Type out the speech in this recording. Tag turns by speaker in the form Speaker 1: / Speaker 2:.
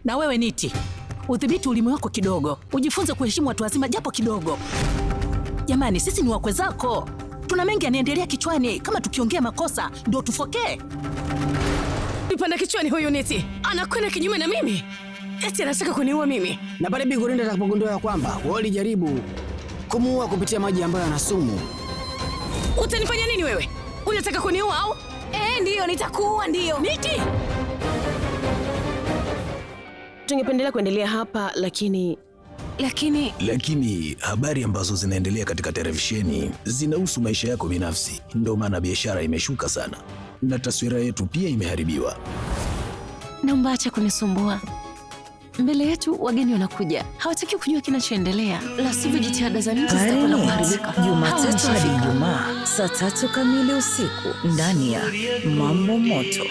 Speaker 1: Na wewe Niti, udhibiti ulimi wako kidogo, ujifunze kuheshimu watu wazima japo kidogo. Jamani, sisi ni wakwe zako, tuna mengi yanaendelea kichwani. Kama tukiongea makosa ndio tufokee.
Speaker 2: Nipanda kichwani huyu Niti, anakwenda kinyume na mimi, eti anataka kuniua mimi.
Speaker 3: Na pale Bi Gorinda atakapogundua ya kwamba walijaribu kumuua kupitia maji ambayo yana sumu,
Speaker 2: utanifanya nini wewe? Unataka kuniua au? Ndiyo, nitakuua. Ndiyo
Speaker 1: Niti,
Speaker 2: tungependelea kuendelea hapa, lakini
Speaker 4: habari ambazo zinaendelea katika televisheni zinahusu maisha yako binafsi. Ndio maana biashara imeshuka sana na taswira yetu pia imeharibiwa.
Speaker 5: Naomba acha kunisumbua. Mbele yetu wageni wanakuja, hawataki kujua kinachoendelea, la sivyo jitihada za Niti zitakwenda kuharibika.
Speaker 6: Jumatatu hadi Ijumaa saa 3 kamili usiku ndani ya Mambo Moto.